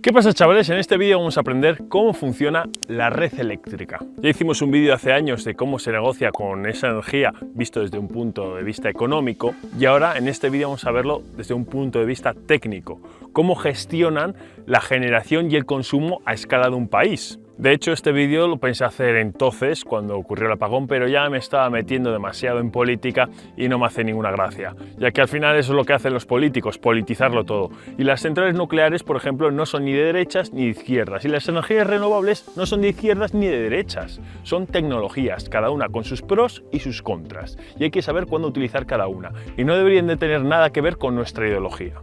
¿Qué pasa, chavales? En este vídeo vamos a aprender cómo funciona la red eléctrica. Ya hicimos un vídeo hace años de cómo se negocia con esa energía visto desde un punto de vista económico y ahora en este vídeo vamos a verlo desde un punto de vista técnico. Cómo gestionan la generación y el consumo a escala de un país. De hecho, este vídeo lo pensé hacer entonces, cuando ocurrió el apagón, pero ya me estaba metiendo demasiado en política y no me hace ninguna gracia, ya que al final eso es lo que hacen los políticos, politizarlo todo. Y las centrales nucleares, por ejemplo, no son ni de derechas ni de izquierdas, y las energías renovables no son de izquierdas ni de derechas, son tecnologías, cada una con sus pros y sus contras, y hay que saber cuándo utilizar cada una, y no deberían de tener nada que ver con nuestra ideología,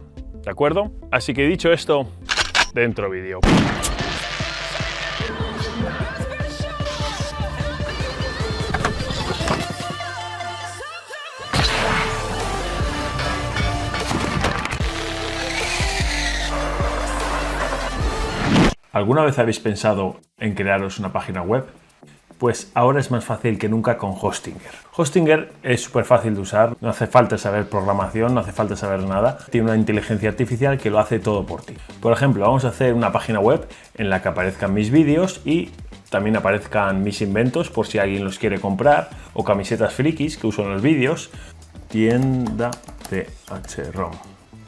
¿de acuerdo? Así que dicho esto, dentro vídeo. ¿Alguna vez habéis pensado en crearos una página web? Pues ahora es más fácil que nunca con Hostinger. Hostinger es súper fácil de usar, no hace falta saber programación, no hace falta saber nada. Tiene una inteligencia artificial que lo hace todo por ti. Por ejemplo, vamos a hacer una página web en la que aparezcan mis vídeos y también aparezcan mis inventos por si alguien los quiere comprar, o camisetas frikis que uso en los vídeos. Tienda de HROM.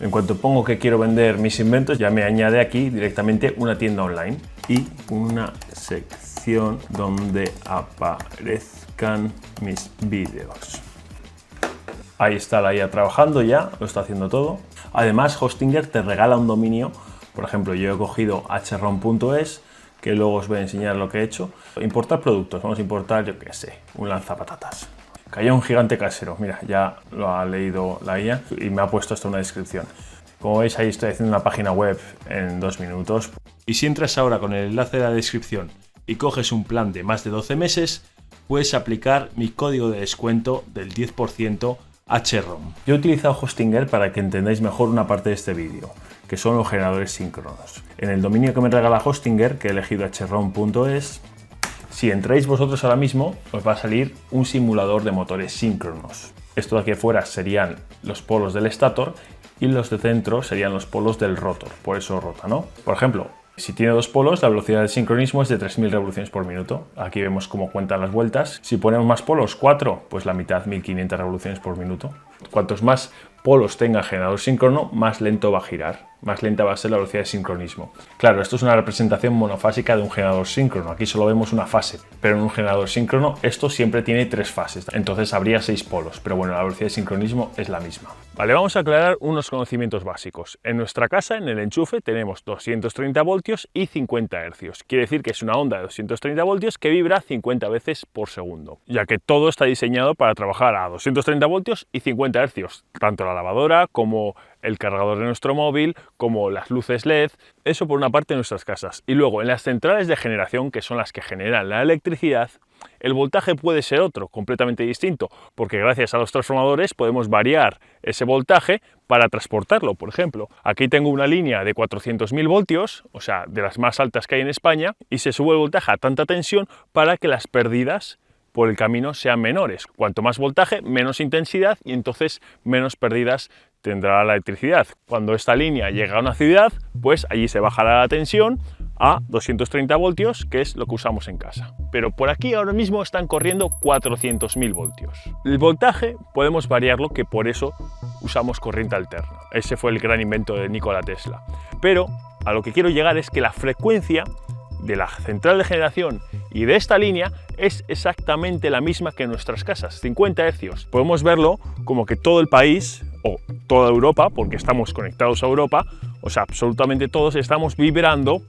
En cuanto pongo que quiero vender mis inventos, ya me añade aquí directamente una tienda online y una sección donde aparezcan mis vídeos. Ahí está la IA trabajando ya, lo está haciendo todo. Además, Hostinger te regala un dominio. Por ejemplo, yo he cogido hrom.es, que luego os voy a enseñar lo que he hecho. Importar productos, vamos a importar, yo qué sé, un lanzapatatas. Cayó un gigante casero, mira, ya lo ha leído la IA y me ha puesto hasta una descripción. Como veis, ahí estoy haciendo una página web en 2 minutos. Y si entras ahora con el enlace de la descripción y coges un plan de más de 12 meses, puedes aplicar mi código de descuento del 10% HROM. Yo he utilizado Hostinger para que entendáis mejor una parte de este vídeo, que son los generadores síncronos. En el dominio que me regala Hostinger, que he elegido hrom.es, si entráis vosotros ahora mismo, os va a salir un simulador de motores síncronos. Esto de aquí afuera serían los polos del estator y los de dentro serían los polos del rotor, por eso rota, ¿no? Por ejemplo, si tiene dos polos, la velocidad de sincronismo es de 3000 revoluciones por minuto. Aquí vemos cómo cuentan las vueltas. Si ponemos más polos, 4, pues la mitad, 1500 revoluciones por minuto. Cuantos más polos tenga el generador síncrono, más lento va a girar, más lenta va a ser la velocidad de sincronismo. Claro, esto es una representación monofásica de un generador síncrono, aquí solo vemos una fase, pero en un generador síncrono esto siempre tiene 3 fases, entonces habría 6 polos, pero bueno, la velocidad de sincronismo es la misma. Vale, vamos a aclarar unos conocimientos básicos. En nuestra casa, en el enchufe, tenemos 230 voltios y 50 hercios. Quiere decir que es una onda de 230 voltios que vibra 50 veces por segundo, ya que todo está diseñado para trabajar a 230 voltios y 50 hercios, tanto la lavadora como el cargador de nuestro móvil, como las luces LED, eso por una parte en nuestras casas. Y luego en las centrales de generación, que son las que generan la electricidad, el voltaje puede ser otro, completamente distinto, porque gracias a los transformadores podemos variar ese voltaje para transportarlo. Por ejemplo, aquí tengo una línea de 400.000 voltios, o sea, de las más altas que hay en España, y se sube el voltaje a tanta tensión para que las pérdidas por el camino sean menores. Cuanto más voltaje, menos intensidad y entonces menos pérdidas tendrá la electricidad. Cuando esta línea llega a una ciudad, pues allí se bajará la tensión a 230 voltios, que es lo que usamos en casa. Pero por aquí ahora mismo están corriendo 400.000 voltios. El voltaje podemos variarlo, que por eso usamos corriente alterna. Ese fue el gran invento de Nikola Tesla. Pero a lo que quiero llegar es que la frecuencia de la central de generación y de esta línea es exactamente la misma que en nuestras casas, 50 hercios. Podemos verlo como que todo el país, o toda Europa, porque estamos conectados a Europa, o sea, absolutamente todos estamos vibrando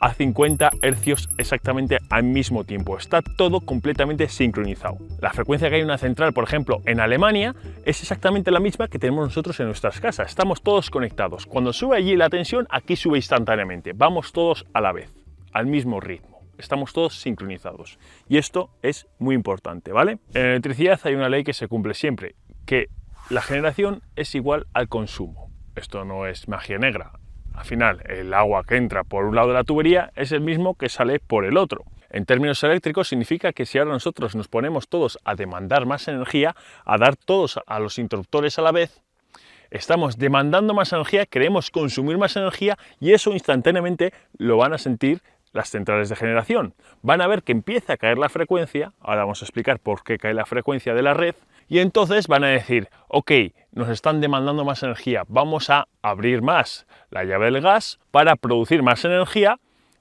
a 50 hercios exactamente al mismo tiempo. Está todo completamente sincronizado. La frecuencia que hay en una central, por ejemplo, en Alemania, es exactamente la misma que tenemos nosotros en nuestras casas. Estamos todos conectados. Cuando sube allí la tensión, aquí sube instantáneamente. Vamos todos a la vez, al mismo ritmo. Estamos todos sincronizados. Y esto es muy importante, ¿vale? En electricidad hay una ley que se cumple siempre, que la generación es igual al consumo. Esto no es magia negra. Al final, el agua que entra por un lado de la tubería es el mismo que sale por el otro. En términos eléctricos significa que si ahora nosotros nos ponemos todos a demandar más energía, a dar todos a los interruptores a la vez, Estamos demandando más energía, queremos consumir más energía y eso instantáneamente lo van a sentir las centrales de generación. Van a ver que empieza a caer la frecuencia, ahora vamos a explicar por qué cae la frecuencia de la red, y entonces van a decir, ok, nos están demandando más energía, vamos a abrir más la llave del gas para producir más energía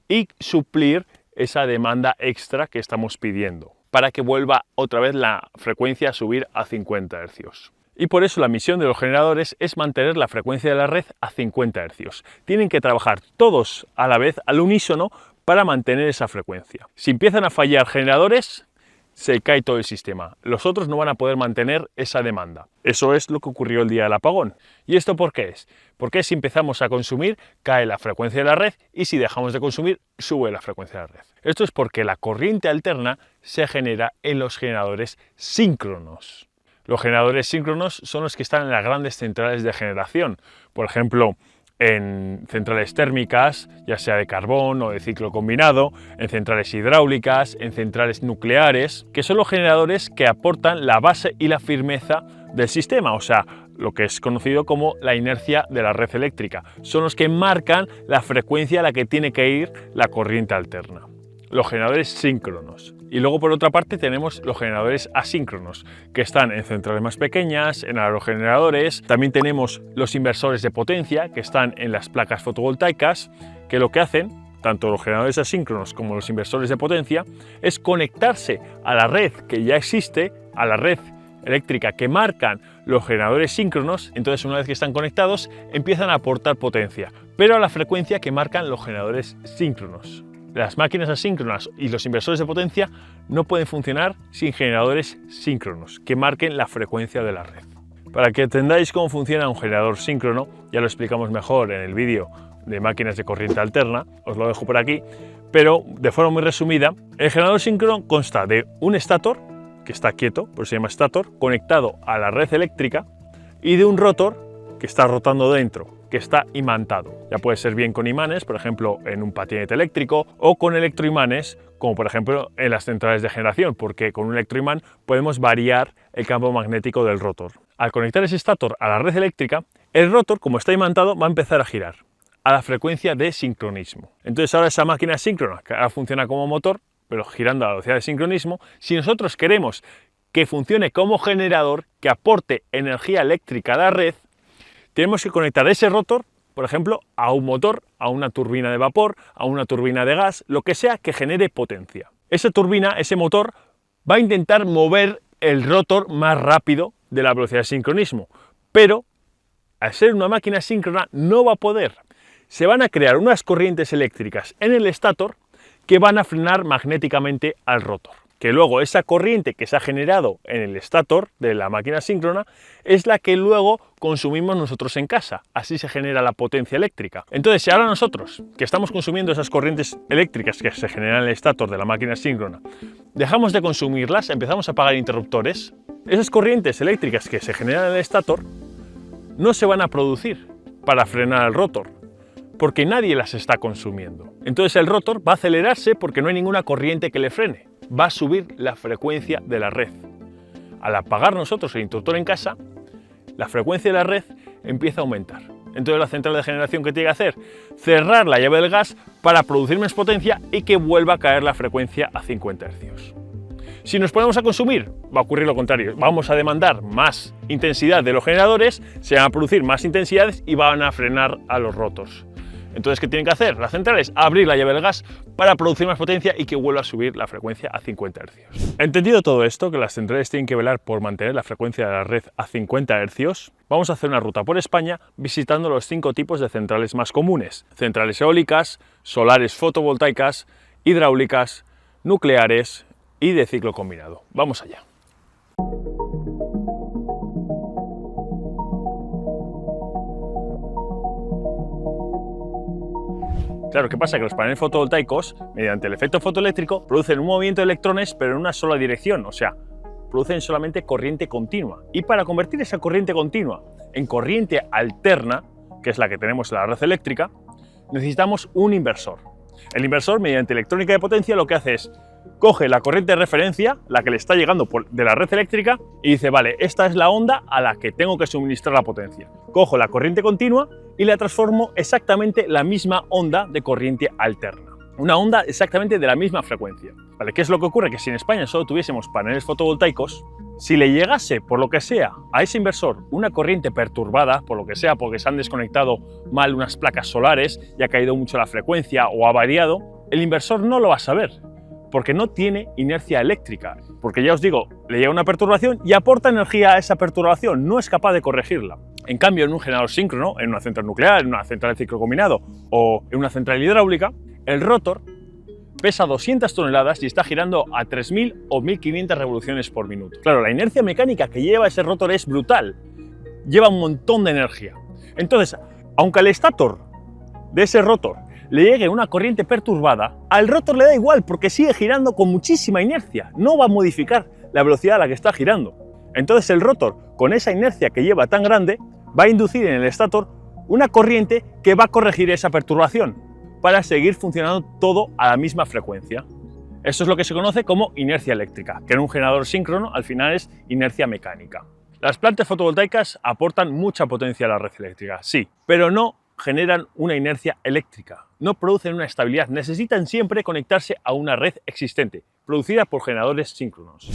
y suplir esa demanda extra que estamos pidiendo, para que vuelva otra vez la frecuencia a subir a 50 Hz. Y por eso la misión de los generadores es mantener la frecuencia de la red a 50 Hz. Tienen que trabajar todos a la vez, al unísono, para mantener esa frecuencia. Si empiezan a fallar generadores, se cae todo el sistema. Los otros no van a poder mantener esa demanda. Eso es lo que ocurrió el día del apagón. ¿Y esto por qué es? Porque si empezamos a consumir, cae la frecuencia de la red y si dejamos de consumir, sube la frecuencia de la red. Esto es porque la corriente alterna se genera en los generadores síncronos. Los generadores síncronos son los que están en las grandes centrales de generación. Por ejemplo, en centrales térmicas, ya sea de carbón o de ciclo combinado, en centrales hidráulicas, en centrales nucleares, que son los generadores que aportan la base y la firmeza del sistema, o sea, lo que es conocido como la inercia de la red eléctrica. Son los que marcan la frecuencia a la que tiene que ir la corriente alterna. Los generadores síncronos. Y luego por otra parte tenemos los generadores asíncronos, que están en centrales más pequeñas, en aerogeneradores. También tenemos los inversores de potencia, que están en las placas fotovoltaicas, que lo que hacen, tanto los generadores asíncronos como los inversores de potencia, es conectarse a la red que ya existe, a la red eléctrica que marcan los generadores síncronos. Entonces, una vez que están conectados, empiezan a aportar potencia, pero a la frecuencia que marcan los generadores síncronos. Las máquinas asíncronas y los inversores de potencia no pueden funcionar sin generadores síncronos que marquen la frecuencia de la red. Para que entendáis cómo funciona un generador síncrono, ya lo explicamos mejor en el vídeo de máquinas de corriente alterna, os lo dejo por aquí, pero de forma muy resumida, el generador síncrono consta de un estator, que está quieto, por eso se llama estator, conectado a la red eléctrica, y de un rotor que está rotando dentro, que está imantado. Ya puede ser bien con imanes, por ejemplo en un patinete eléctrico, o con electroimanes, como por ejemplo en las centrales de generación, porque con un electroimán podemos variar el campo magnético del rotor. Al conectar ese estator a la red eléctrica, el rotor, como está imantado, va a empezar a girar a la frecuencia de sincronismo. Entonces ahora esa máquina síncrona, que ahora funciona como motor, pero girando a la velocidad de sincronismo, si nosotros queremos que funcione como generador, que aporte energía eléctrica a la red, tenemos que conectar ese rotor, por ejemplo, a un motor, a una turbina de vapor, a una turbina de gas, lo que sea que genere potencia. Esa turbina, ese motor, va a intentar mover el rotor más rápido de la velocidad de sincronismo, pero al ser una máquina síncrona no va a poder. Se van a crear unas corrientes eléctricas en el estator que van a frenar magnéticamente al rotor. Que luego esa corriente que se ha generado en el estator de la máquina síncrona es la que luego consumimos nosotros en casa. Así se genera la potencia eléctrica. Entonces, si ahora nosotros, que estamos consumiendo esas corrientes eléctricas que se generan en el estator de la máquina síncrona, dejamos de consumirlas, empezamos a apagar interruptores, esas corrientes eléctricas que se generan en el estator no se van a producir para frenar al rotor, porque nadie las está consumiendo. Entonces el rotor va a acelerarse porque no hay ninguna corriente que le frene. Va a subir la frecuencia de la red. Al apagar nosotros el interruptor en casa, la frecuencia de la red empieza a aumentar. Entonces la central de generación, ¿qué tiene que hacer? Cerrar la llave del gas para producir más potencia y que vuelva a caer la frecuencia a 50 Hz. Si nos ponemos a consumir, va a ocurrir lo contrario. Vamos a demandar más intensidad de los generadores, se van a producir más intensidades y van a frenar a los rotos. Entonces, ¿qué tienen que hacer las centrales? Abrir la llave del gas para producir más potencia y que vuelva a subir la frecuencia a 50 Hz. Entendido todo esto, que las centrales tienen que velar por mantener la frecuencia de la red a 50 Hz, vamos a hacer una ruta por España visitando los 5 tipos de centrales más comunes. Centrales eólicas, solares fotovoltaicas, hidráulicas, nucleares y de ciclo combinado. Vamos allá. Claro, ¿qué pasa? Que los paneles fotovoltaicos, mediante el efecto fotoeléctrico, producen un movimiento de electrones, pero en una sola dirección, o sea, producen solamente corriente continua. Y para convertir esa corriente continua en corriente alterna, que es la que tenemos en la red eléctrica, necesitamos un inversor. El inversor, mediante electrónica de potencia, lo que hace es coge la corriente de referencia, la que le está llegando de la red eléctrica, y dice, vale, esta es la onda a la que tengo que suministrar la potencia. Cojo la corriente continua y la transformo exactamente la misma onda de corriente alterna. Una onda exactamente de la misma frecuencia. ¿Vale? ¿Qué es lo que ocurre? Que si en España solo tuviésemos paneles fotovoltaicos, si le llegase, por lo que sea, a ese inversor una corriente perturbada, por lo que sea, porque se han desconectado mal unas placas solares y ha caído mucho la frecuencia o ha variado, el inversor no lo va a saber, porque no tiene inercia eléctrica. Porque ya os digo, le llega una perturbación y aporta energía a esa perturbación, no es capaz de corregirla. En cambio, en un generador síncrono, en una central nuclear, en una central de ciclo combinado o en una central hidráulica, el rotor pesa 200 toneladas y está girando a 3.000 o 1.500 revoluciones por minuto. Claro, la inercia mecánica que lleva ese rotor es brutal, lleva un montón de energía. Entonces, aunque al estator de ese rotor le llegue una corriente perturbada, al rotor le da igual porque sigue girando con muchísima inercia, no va a modificar la velocidad a la que está girando. Entonces el rotor, con esa inercia que lleva tan grande, va a inducir en el estator una corriente que va a corregir esa perturbación para seguir funcionando todo a la misma frecuencia. Eso es lo que se conoce como inercia eléctrica, que en un generador síncrono al final es inercia mecánica. Las plantas fotovoltaicas aportan mucha potencia a la red eléctrica, sí, pero no generan una inercia eléctrica, no producen una estabilidad, necesitan siempre conectarse a una red existente, producida por generadores síncronos.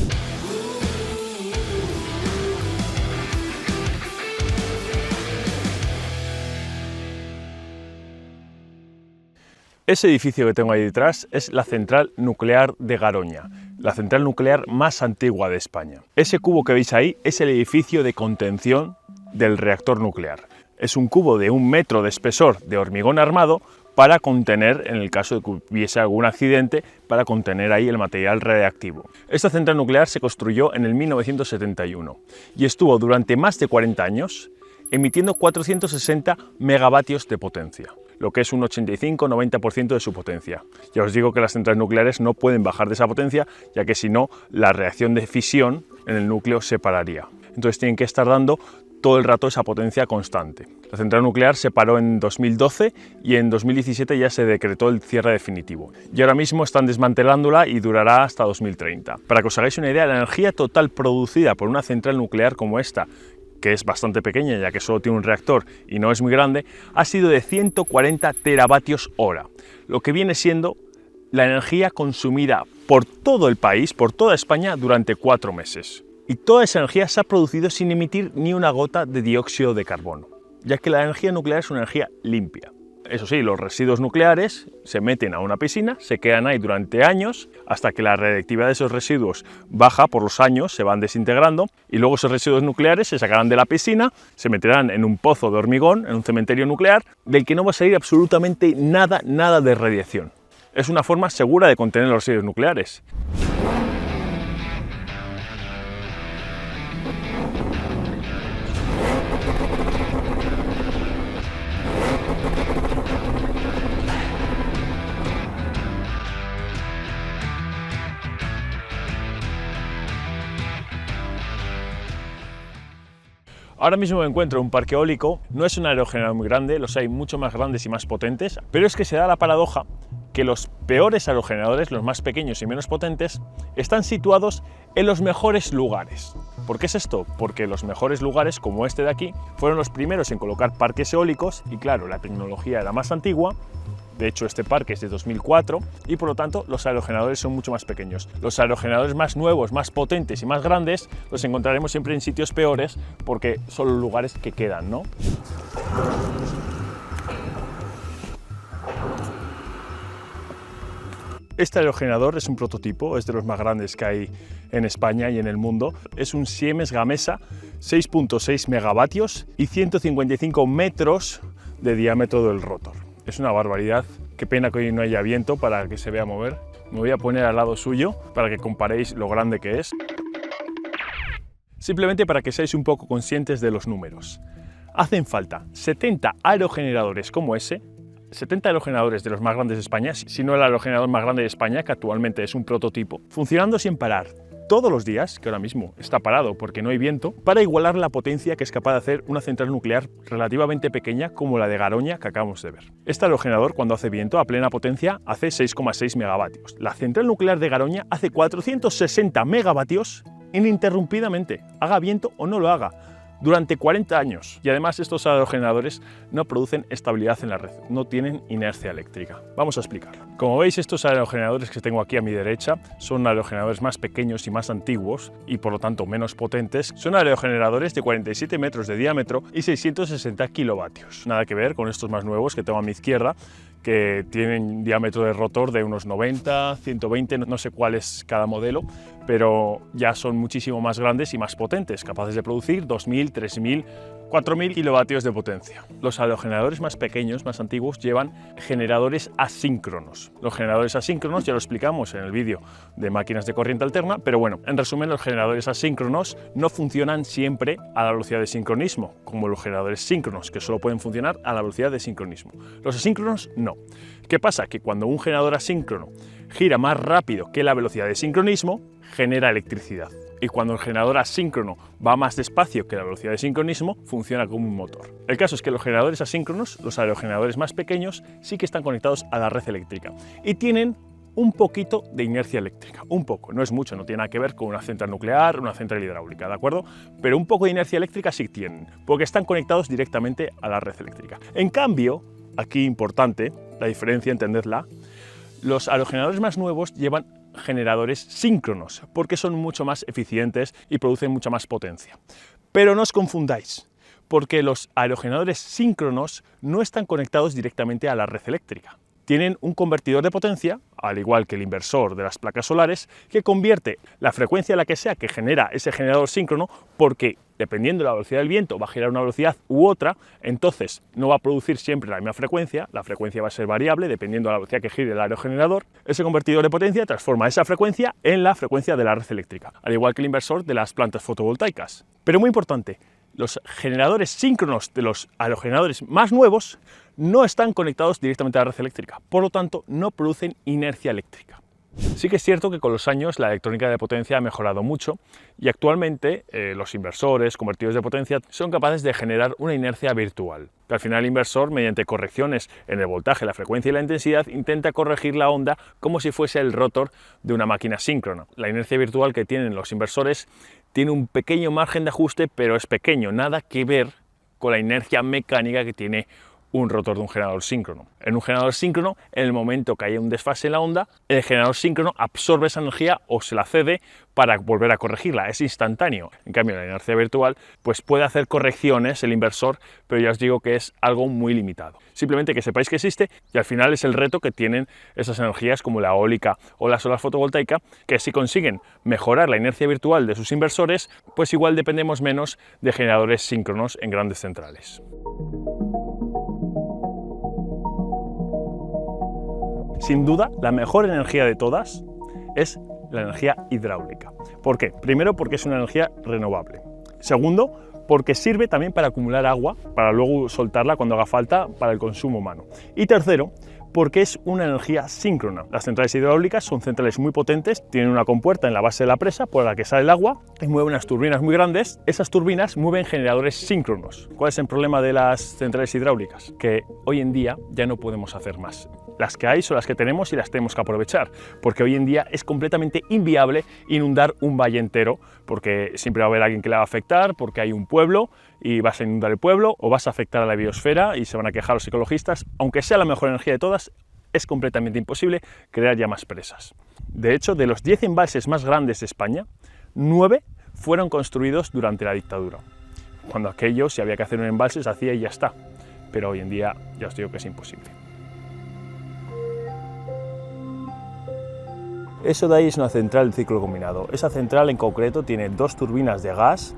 Ese edificio que tengo ahí detrás es la central nuclear de Garoña, la central nuclear más antigua de España. Ese cubo que veis ahí es el edificio de contención del reactor nuclear. Es un cubo de 1 metro de espesor de hormigón armado para contener, en el caso de que hubiese algún accidente, para contener ahí el material radiactivo. Esta central nuclear se construyó en el 1971 y estuvo durante más de 40 años emitiendo 460 megavatios de potencia, lo que es un 85-90% de su potencia. Ya os digo que las centrales nucleares no pueden bajar de esa potencia, ya que si no, la reacción de fisión en el núcleo se pararía. Entonces tienen que estar dando todo el rato esa potencia constante. La central nuclear se paró en 2012 y en 2017 ya se decretó el cierre definitivo. Y ahora mismo están desmantelándola y durará hasta 2030. Para que os hagáis una idea, la energía total producida por una central nuclear como esta, que es bastante pequeña ya que solo tiene un reactor y no es muy grande, ha sido de 140 teravatios hora, lo que viene siendo la energía consumida por todo el país, por toda España, durante 4 meses. Y toda esa energía se ha producido sin emitir ni una gota de dióxido de carbono, ya que la energía nuclear es una energía limpia. Eso sí, los residuos nucleares se meten a una piscina, se quedan ahí durante años, hasta que la radiactividad de esos residuos baja por los años, se van desintegrando, y luego esos residuos nucleares se sacarán de la piscina, se meterán en un pozo de hormigón, en un cementerio nuclear, del que no va a salir absolutamente nada de radiación. Es una forma segura de contener los residuos nucleares. Ahora mismo me encuentro en un parque eólico, no es un aerogenerador muy grande, los hay mucho más grandes y más potentes, pero es que se da la paradoja que los peores aerogeneradores, los más pequeños y menos potentes, están situados en los mejores lugares. ¿Por qué es esto? Porque los mejores lugares, como este de aquí, fueron los primeros en colocar parques eólicos y claro, la tecnología era más antigua. De hecho, este parque es de 2004 y por lo tanto los aerogeneradores son mucho más pequeños. Los aerogeneradores más nuevos, más potentes y más grandes los encontraremos siempre en sitios peores porque son los lugares que quedan, ¿no? Este aerogenerador es un prototipo, es de los más grandes que hay en España y en el mundo. Es un Siemens Gamesa 6.6 megavatios y 155 metros de diámetro del rotor. Es una barbaridad, qué pena que hoy no haya viento para que se vea mover. Me voy a poner al lado suyo para que comparéis lo grande que es. Simplemente para que seáis un poco conscientes de los números. Hacen falta 70 aerogeneradores como ese, 70 aerogeneradores de los más grandes de España, si no el aerogenerador más grande de España, que actualmente es un prototipo, funcionando sin parar, todos los días, que ahora mismo está parado porque no hay viento, para igualar la potencia que es capaz de hacer una central nuclear relativamente pequeña como la de Garoña que acabamos de ver. Este aerogenerador, cuando hace viento a plena potencia, hace 6,6 megavatios. La central nuclear de Garoña hace 460 megavatios ininterrumpidamente, haga viento o no lo haga, durante 40 años. Y además estos aerogeneradores no producen estabilidad en la red, no tienen inercia eléctrica. Vamos a explicarlo. Como veis, estos aerogeneradores que tengo aquí a mi derecha son aerogeneradores más pequeños y más antiguos y por lo tanto menos potentes. Son aerogeneradores de 47 metros de diámetro y 660 kilovatios. Nada que ver con estos más nuevos que tengo a mi izquierda, que tienen diámetro de rotor de unos 90, 120, no sé cuál es cada modelo, pero ya son muchísimo más grandes y más potentes, capaces de producir 2.000, 3.000, 4.000 kilovatios de potencia. Los aerogeneradores más pequeños, más antiguos, llevan generadores asíncronos. Los generadores asíncronos ya lo explicamos en el vídeo de máquinas de corriente alterna, pero bueno, en resumen, los generadores asíncronos no funcionan siempre a la velocidad de sincronismo, como los generadores síncronos, que solo pueden funcionar a la velocidad de sincronismo. Los asíncronos no. ¿Qué pasa? Que cuando un generador asíncrono gira más rápido que la velocidad de sincronismo, genera electricidad. Y cuando el generador asíncrono va más despacio que la velocidad de sincronismo, funciona como un motor. El caso es que los generadores asíncronos, los aerogeneradores más pequeños, sí que están conectados a la red eléctrica y tienen un poquito de inercia eléctrica, un poco, no es mucho, no tiene nada que ver con una central nuclear, una central hidráulica, ¿de acuerdo? Pero un poco de inercia eléctrica sí tienen, porque están conectados directamente a la red eléctrica. En cambio, aquí importante, la diferencia, entendedla, los aerogeneradores más nuevos llevan generadores síncronos, porque son mucho más eficientes y producen mucha más potencia. Pero no os confundáis, porque los aerogeneradores síncronos no están conectados directamente a la red eléctrica. Tienen un convertidor de potencia, al igual que el inversor de las placas solares, que convierte la frecuencia a la que sea que genera ese generador síncrono, porque dependiendo de la velocidad del viento va a girar una velocidad u otra, entonces no va a producir siempre la misma frecuencia, la frecuencia va a ser variable dependiendo de la velocidad que gire el aerogenerador. Ese convertidor de potencia transforma esa frecuencia en la frecuencia de la red eléctrica, al igual que el inversor de las plantas fotovoltaicas. Pero muy importante, los generadores síncronos de los aerogeneradores más nuevos no están conectados directamente a la red eléctrica, por lo tanto no producen inercia eléctrica. Sí que es cierto que con los años la electrónica de potencia ha mejorado mucho y actualmente los inversores, convertidores de potencia, son capaces de generar una inercia virtual. Al final el inversor, mediante correcciones en el voltaje, la frecuencia y la intensidad, intenta corregir la onda como si fuese el rotor de una máquina síncrona. La inercia virtual que tienen los inversores tiene un pequeño margen de ajuste, pero es pequeño, nada que ver con la inercia mecánica que tiene un rotor de un generador síncrono. En un generador síncrono, en el momento que haya un desfase en la onda, el generador síncrono absorbe esa energía o se la cede para volver a corregirla, es instantáneo. En cambio, en la inercia virtual, pues puede hacer correcciones el inversor, pero ya os digo que es algo muy limitado. Simplemente que sepáis que existe y al final es el reto que tienen esas energías como la eólica o la solar fotovoltaica, que si consiguen mejorar la inercia virtual de sus inversores, pues igual dependemos menos de generadores síncronos en grandes centrales. Sin duda, la mejor energía de todas es la energía hidráulica. ¿Por qué? Primero, porque es una energía renovable. Segundo, porque sirve también para acumular agua, para luego soltarla cuando haga falta para el consumo humano. Y tercero, porque es una energía síncrona. Las centrales hidráulicas son centrales muy potentes, tienen una compuerta en la base de la presa por la que sale el agua y mueven unas turbinas muy grandes. Esas turbinas mueven generadores síncronos. ¿Cuál es el problema de las centrales hidráulicas? Que hoy en día ya no podemos hacer más. Las que hay son las que tenemos y las tenemos que aprovechar, porque hoy en día es completamente inviable inundar un valle entero, porque siempre va a haber alguien que le va a afectar, porque hay un pueblo y vas a inundar el pueblo o vas a afectar a la biosfera y se van a quejar los ecologistas. Aunque sea la mejor energía de todas, es completamente imposible crear ya más presas. De hecho, de los 10 embalses más grandes de España, 9 fueron construidos durante la dictadura. Cuando aquello, si había que hacer un embalse, se hacía y ya está. Pero hoy en día ya os digo que es imposible. Eso de ahí es una central de ciclo combinado. Esa central en concreto tiene 2 turbinas de gas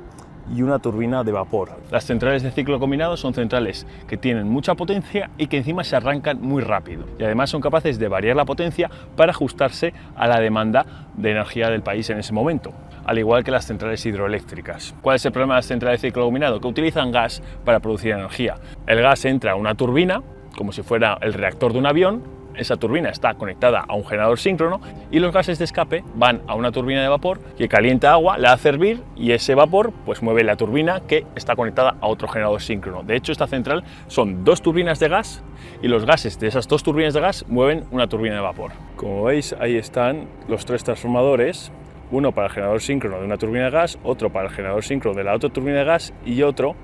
y una turbina de vapor. Las centrales de ciclo combinado son centrales que tienen mucha potencia y que encima se arrancan muy rápido. Y además son capaces de variar la potencia para ajustarse a la demanda de energía del país en ese momento, al igual que las centrales hidroeléctricas. ¿Cuál es el problema de las centrales de ciclo combinado? Que utilizan gas para producir energía. El gas entra a una turbina, como si fuera el reactor de un avión, esa turbina está conectada a un generador síncrono y los gases de escape van a una turbina de vapor que calienta agua, la hace hervir y ese vapor pues mueve la turbina que está conectada a otro generador síncrono. De hecho, esta central son dos turbinas de gas y los gases de esas dos turbinas de gas mueven una turbina de vapor. Como veis, ahí están los tres transformadores, uno para el generador síncrono de una turbina de gas, otro para el generador síncrono de la otra turbina de gas y otro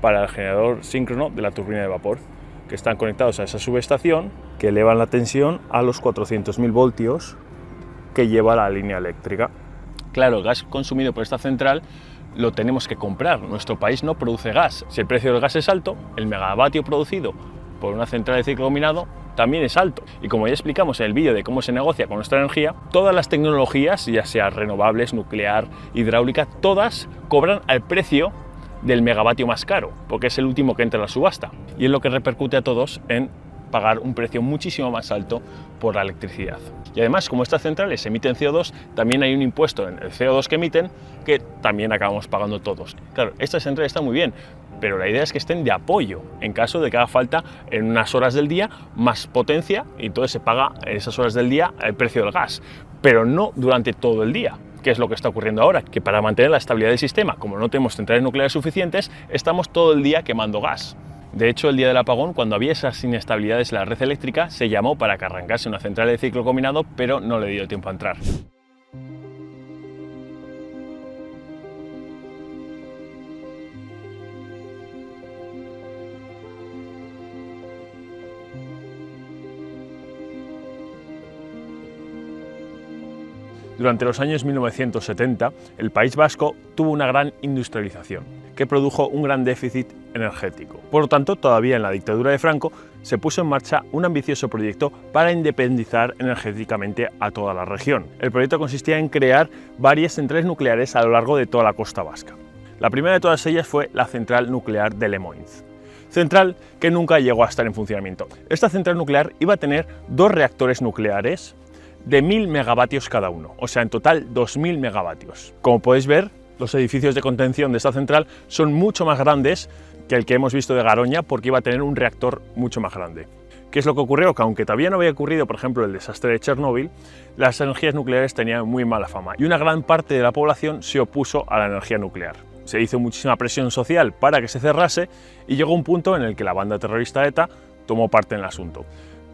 para el generador síncrono de la turbina de vapor, que están conectados a esa subestación que elevan la tensión a los 400.000 voltios que lleva la línea eléctrica. Claro, el gas consumido por esta central lo tenemos que comprar. Nuestro país no produce gas. Si el precio del gas es alto, el megavatio producido por una central de ciclo combinado también es alto. Y como ya explicamos en el vídeo de cómo se negocia con nuestra energía, todas las tecnologías, ya sea renovables, nuclear, hidráulica, todas cobran al precio del megavatio más caro, porque es el último que entra en la subasta. Y es lo que repercute a todos en pagar un precio muchísimo más alto por la electricidad. Y además, como estas centrales emiten CO2, también hay un impuesto en el CO2 que emiten que también acabamos pagando todos. Claro, estas centrales están muy bien, pero la idea es que estén de apoyo en caso de que haga falta en unas horas del día más potencia y entonces se paga en esas horas del día el precio del gas, pero no durante todo el día, que es lo que está ocurriendo ahora, que para mantener la estabilidad del sistema, como no tenemos centrales nucleares suficientes, estamos todo el día quemando gas. De hecho, el día del apagón, cuando había esas inestabilidades en la red eléctrica, se llamó para que arrancase una central de ciclo combinado, pero no le dio tiempo a entrar. Durante los años 1970, el País Vasco tuvo una gran industrialización, que produjo un gran déficit energético. Por lo tanto, todavía en la dictadura de Franco, se puso en marcha un ambicioso proyecto para independizar energéticamente a toda la región. El proyecto consistía en crear varias centrales nucleares a lo largo de toda la costa vasca. La primera de todas ellas fue la central nuclear de Lemoiz, central que nunca llegó a estar en funcionamiento. Esta central nuclear iba a tener dos reactores nucleares de 1000 megavatios cada uno, o sea, en total 2000 megavatios. Como podéis ver, los edificios de contención de esta central son mucho más grandes que el que hemos visto de Garoña, porque iba a tener un reactor mucho más grande. ¿Qué es lo que ocurrió? Que aunque todavía no había ocurrido, por ejemplo, el desastre de Chernóbil, las energías nucleares tenían muy mala fama y una gran parte de la población se opuso a la energía nuclear. Se hizo muchísima presión social para que se cerrase y llegó un punto en el que la banda terrorista ETA tomó parte en el asunto.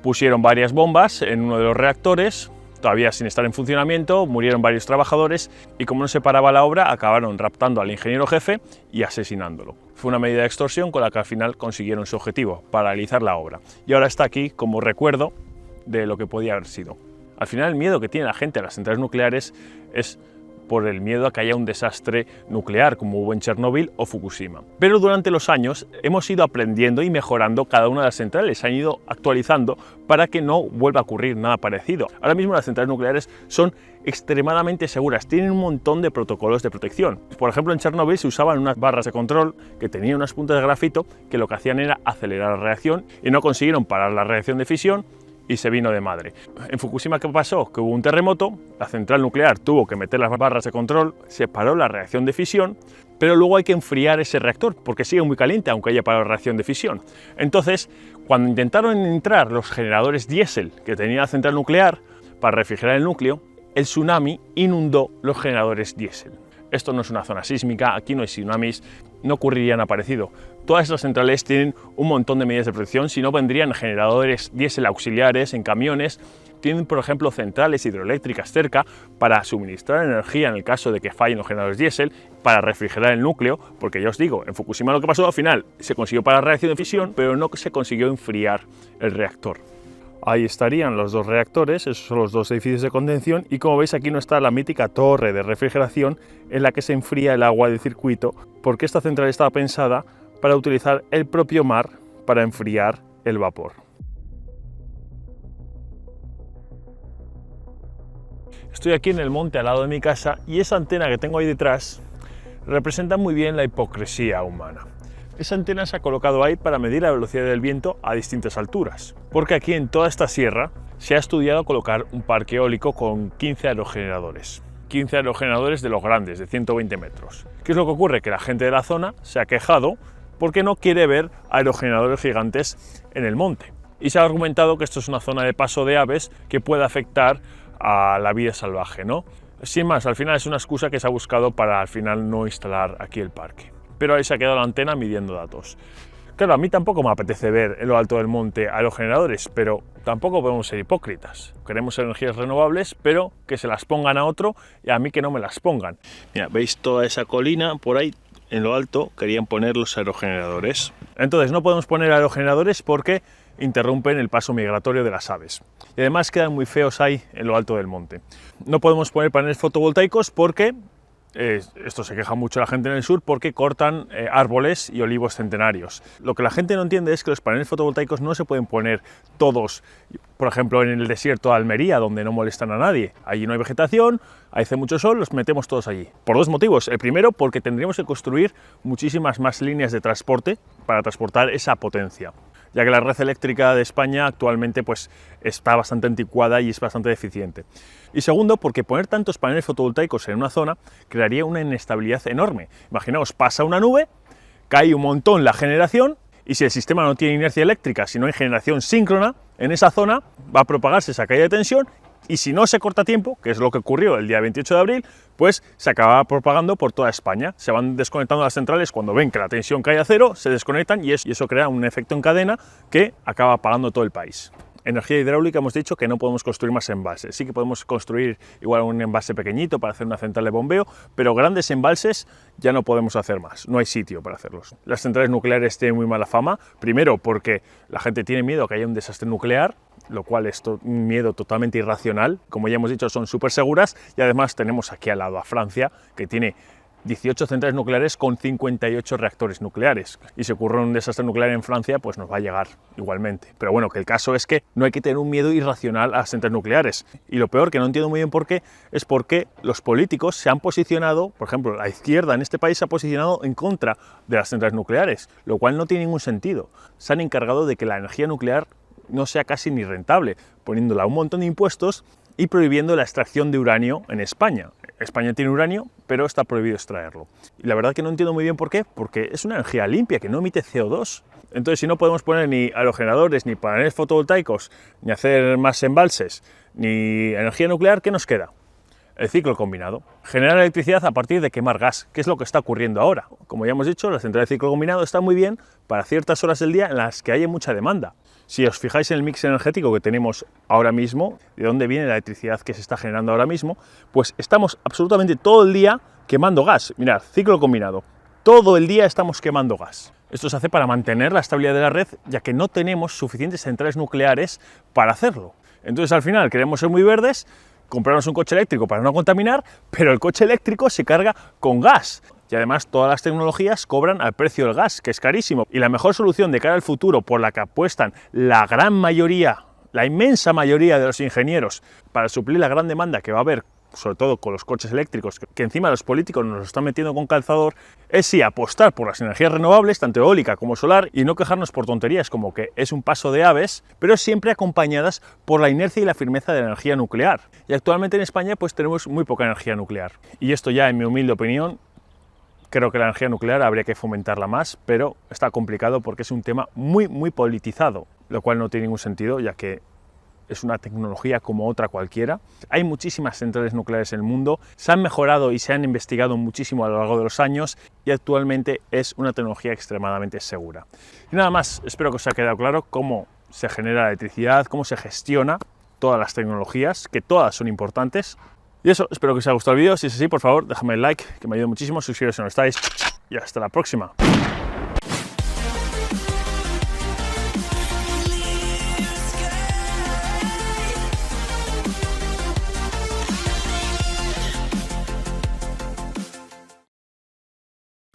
Pusieron varias bombas en uno de los reactores, todavía sin estar en funcionamiento, murieron varios trabajadores y como no se paraba la obra, acabaron raptando al ingeniero jefe y asesinándolo. Fue una medida de extorsión con la que al final consiguieron su objetivo, paralizar la obra. Y ahora está aquí como recuerdo de lo que podía haber sido. Al final el miedo que tiene la gente a las centrales nucleares es por el miedo a que haya un desastre nuclear como hubo en Chernóbil o Fukushima. Pero durante los años hemos ido aprendiendo y mejorando cada una de las centrales, se han ido actualizando para que no vuelva a ocurrir nada parecido. Ahora mismo las centrales nucleares son extremadamente seguras, tienen un montón de protocolos de protección. Por ejemplo, en Chernóbil se usaban unas barras de control que tenían unas puntas de grafito que lo que hacían era acelerar la reacción y no consiguieron parar la reacción de fisión y se vino de madre. En Fukushima, ¿qué pasó? Que hubo un terremoto, la central nuclear tuvo que meter las barras de control, se paró la reacción de fisión, pero luego hay que enfriar ese reactor porque sigue muy caliente aunque haya parado la reacción de fisión. Entonces, cuando intentaron entrar los generadores diésel que tenía la central nuclear para refrigerar el núcleo, el tsunami inundó los generadores diésel. Esto no es una zona sísmica, aquí no hay tsunamis, no ocurriría nada parecido. Todas estas centrales tienen un montón de medidas de protección, si no vendrían generadores diésel auxiliares en camiones. Tienen, por ejemplo, centrales hidroeléctricas cerca para suministrar energía en el caso de que fallen los generadores diésel, para refrigerar el núcleo, porque ya os digo, en Fukushima lo que pasó al final, se consiguió parar la reacción de fisión, pero no se consiguió enfriar el reactor. Ahí estarían los dos reactores, esos son los dos edificios de contención y como veis aquí no está la mítica torre de refrigeración en la que se enfría el agua del circuito, porque esta central estaba pensada para utilizar el propio mar para enfriar el vapor. Estoy aquí en el monte al lado de mi casa y esa antena que tengo ahí detrás representa muy bien la hipocresía humana. Esa antena se ha colocado ahí para medir la velocidad del viento a distintas alturas, porque aquí en toda esta sierra se ha estudiado colocar un parque eólico con 15 aerogeneradores. 15 aerogeneradores de los grandes, de 120 metros. ¿Qué es lo que ocurre? Que la gente de la zona se ha quejado porque no quiere ver aerogeneradores gigantes en el monte. y se ha argumentado que esto es una zona de paso de aves que puede afectar a la vida salvaje, ¿no? Sin más, al final es una excusa que se ha buscado para al final no instalar aquí el parque. Pero ahí se ha quedado la antena midiendo datos. Claro, a mí tampoco me apetece ver en lo alto del monte aerogeneradores, pero tampoco podemos ser hipócritas. Queremos energías renovables, pero que se las pongan a otro y a mí que no me las pongan. Mira, ¿veis toda esa colina? Por ahí, en lo alto, querían poner los aerogeneradores. Entonces, no podemos poner aerogeneradores porque interrumpen el paso migratorio de las aves. Y además quedan muy feos ahí en lo alto del monte. No podemos poner paneles fotovoltaicos porque esto se queja mucho la gente en el sur porque cortan árboles y olivos centenarios. Lo que la gente no entiende es que los paneles fotovoltaicos no se pueden poner todos, por ejemplo, en el desierto de Almería, donde no molestan a nadie. Allí no hay vegetación, hace mucho sol, los metemos todos allí. Por dos motivos. El primero, porque tendríamos que construir muchísimas más líneas de transporte para transportar esa potencia, ya que la red eléctrica de España actualmente pues, está bastante anticuada y es bastante deficiente. Y segundo, porque poner tantos paneles fotovoltaicos en una zona crearía una inestabilidad enorme. Imaginaos, pasa una nube, cae un montón la generación, y si el sistema no tiene inercia eléctrica, si no hay generación síncrona, en esa zona va a propagarse esa caída de tensión, y si no se corta tiempo, que es lo que ocurrió el día 28 de abril, pues se acaba propagando por toda España. Se van desconectando las centrales cuando ven que la tensión cae a cero, se desconectan y eso crea un efecto en cadena que acaba apagando todo el país. Energía hidráulica, hemos dicho que no podemos construir más embalses. Sí que podemos construir igual un embalse pequeñito para hacer una central de bombeo, pero grandes embalses ya no podemos hacer más, no hay sitio para hacerlos. Las centrales nucleares tienen muy mala fama, primero porque la gente tiene miedo a que haya un desastre nuclear, lo cual es un miedo totalmente irracional. Como ya hemos dicho, son súper seguras y además tenemos aquí al lado a Francia, que tiene 18 centrales nucleares con 58 reactores nucleares. Y si ocurre un desastre nuclear en Francia, pues nos va a llegar igualmente. Pero bueno, que el caso es que no hay que tener un miedo irracional a las centrales nucleares. Y lo peor, que no entiendo muy bien por qué, es porque los políticos se han posicionado, por ejemplo, la izquierda en este país se ha posicionado en contra de las centrales nucleares, lo cual no tiene ningún sentido. Se han encargado de que la energía nuclear no sea casi ni rentable, poniéndola a un montón de impuestos y prohibiendo la extracción de uranio en España. España tiene uranio, pero está prohibido extraerlo. Y la verdad que no entiendo muy bien por qué, porque es una energía limpia, que no emite CO2. Entonces, si no podemos poner ni aerogeneradores, ni paneles fotovoltaicos, ni hacer más embalses, ni energía nuclear, ¿qué nos queda? El ciclo combinado. Generar electricidad a partir de quemar gas, que es lo que está ocurriendo ahora. Como ya hemos dicho, la central de ciclo combinado está muy bien para ciertas horas del día en las que haya mucha demanda. Si os fijáis en el mix energético que tenemos ahora mismo, de dónde viene la electricidad que se está generando ahora mismo, pues estamos absolutamente todo el día quemando gas. Mirad, ciclo combinado. Todo el día estamos quemando gas. Esto se hace para mantener la estabilidad de la red, ya que no tenemos suficientes centrales nucleares para hacerlo. Entonces, al final, queremos ser muy verdes, comprarnos un coche eléctrico para no contaminar, pero el coche eléctrico se carga con gas. Y además todas las tecnologías cobran al precio del gas, que es carísimo. Y la mejor solución de cara al futuro, por la que apuestan la gran mayoría, la inmensa mayoría de los ingenieros, para suplir la gran demanda que va a haber, sobre todo con los coches eléctricos, que encima los políticos nos lo están metiendo con calzador, es sí apostar por las energías renovables, tanto eólica como solar, y no quejarnos por tonterías como que es un paso de aves, pero siempre acompañadas por la inercia y la firmeza de la energía nuclear. Y actualmente en España pues tenemos muy poca energía nuclear. Y esto ya, en mi humilde opinión, creo que la energía nuclear habría que fomentarla más, pero está complicado porque es un tema muy politizado, lo cual no tiene ningún sentido, ya que es una tecnología como otra cualquiera. Hay muchísimas centrales nucleares en el mundo, se han mejorado y se han investigado muchísimo a lo largo de los años y actualmente es una tecnología extremadamente segura. Y nada más, espero que os haya quedado claro cómo se genera la electricidad, cómo se gestiona todas las tecnologías, que todas son importantes. Y eso, espero que os haya gustado el vídeo. Si es así, por favor, déjame el like, que me ayuda muchísimo. Suscribiros si no estáis. Y hasta la próxima.